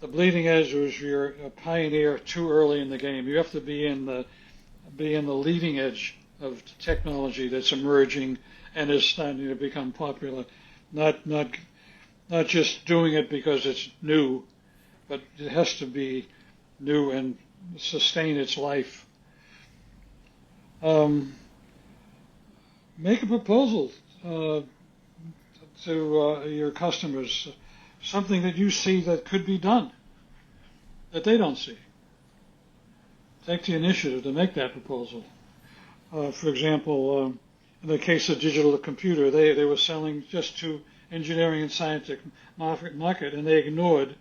The bleeding edge was you're a pioneer too early in the game. You have to be in the leading edge of technology that's emerging and is starting to become popular. Not just doing it because it's new, but it has to be new and sustain its life. Make a proposal to your customers, something that you see that could be done, that they don't see. Take the initiative to make that proposal. For example, in the case of digital computer, they were selling just to engineering and scientific market, and they ignored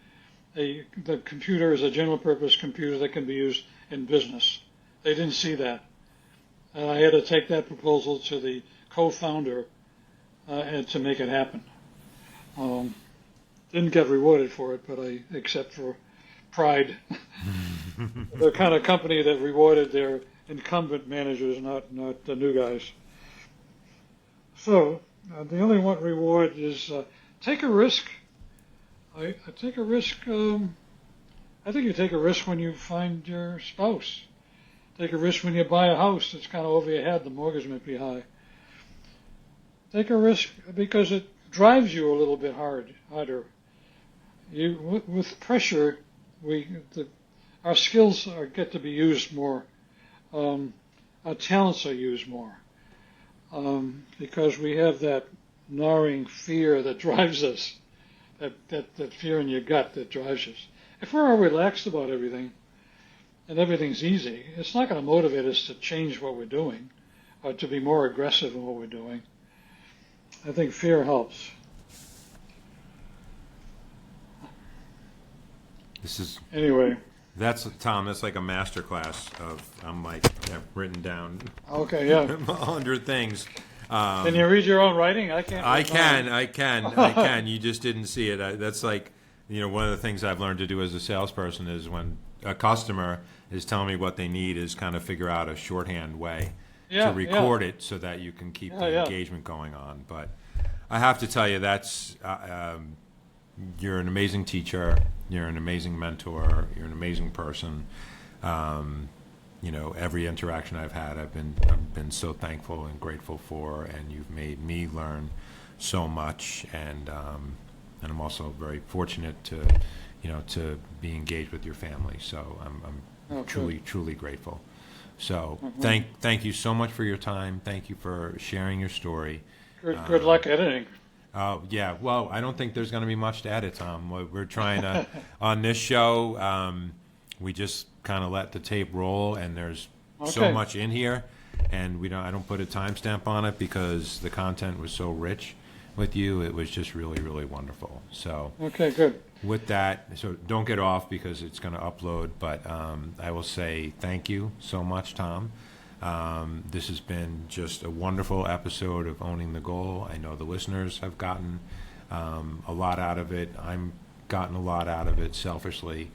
the computer as a general purpose computer that can be used in business. They didn't see that. And I had to take that proposal to the co-founder and to make it happen. Didn't get rewarded for it, but except for pride. The kind of company that rewarded their incumbent managers, not the new guys. So the only one reward is take a risk. I take a risk. I think you take a risk when you find your spouse. Take a risk when you buy a house that's kind of over your head. The mortgage might be high. Take a risk because it drives you a little bit harder. With pressure, our skills get to be used more. Our talents are used more because we have that gnawing fear that drives us. That fear in your gut that drives us. If we're all relaxed about everything and everything's easy, it's not going to motivate us to change what we're doing or to be more aggressive in what we're doing. I think fear helps. Anyway. That's Tom. That's like a master class of I've written down. Okay, yeah. 100 things. Can you read your own writing? I can't. I can. You just didn't see it. That's like, one of the things I've learned to do as a salesperson is when a customer is telling me what they need is kind of figure out a shorthand way to record it so that you can keep the engagement going on. But I have to tell you, that's you're an amazing teacher. You're an amazing mentor. You're an amazing person. Every interaction I've had, I've been so thankful and grateful for, and you've made me learn so much. And I'm also very fortunate to be engaged with your family. So I'm truly grateful. So thank you so much for your time. Thank you for sharing your story. Good luck editing. Oh, yeah. Well, I don't think there's going to be much to edit, Tom. We're trying to, on this show, we just kind of let the tape roll, and there's so much in here, and I don't put a timestamp on it because the content was so rich with you. It was just really, really wonderful. So okay, good. With that, so don't get off because it's going to upload, but I will say thank you so much, Tom. This has been just a wonderful episode of Owning the Goal. I know the listeners have gotten a lot out of it. I'm gotten a lot out of it selfishly.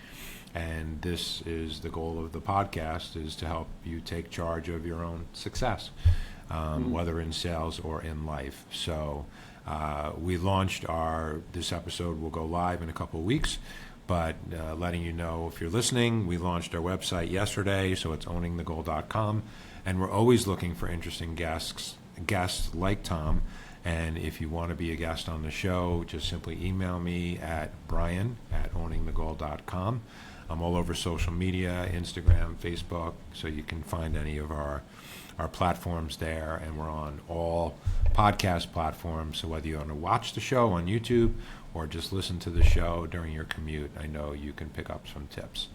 And this is the goal of the podcast, is to help you take charge of your own success, whether in sales or in life. So we launched this episode will go live in a couple of weeks. but letting you know if you're listening, we launched our website yesterday, so it's owningthegoal.com, and we're always looking for interesting guests like Tom. And if you want to be a guest on the show, just simply email me at brian@owningthegoal.com. I'm all over social media, Instagram, Facebook, so you can find any of our platforms there, and we're on all podcast platforms. So whether you want to watch the show on YouTube or just listen to the show during your commute, I know you can pick up some tips.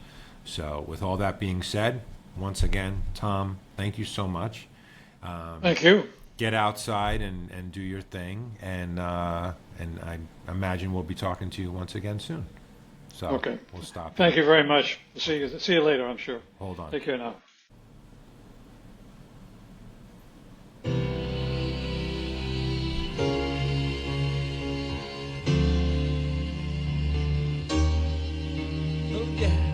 So with all that being said, once again, Tom, thank you so much. Thank you. Get outside and do your thing, and I imagine we'll be talking to you once again soon. So Okay. We'll stop. Thank you very much. See you later, I'm sure. Hold on. Take care now. Oh yeah.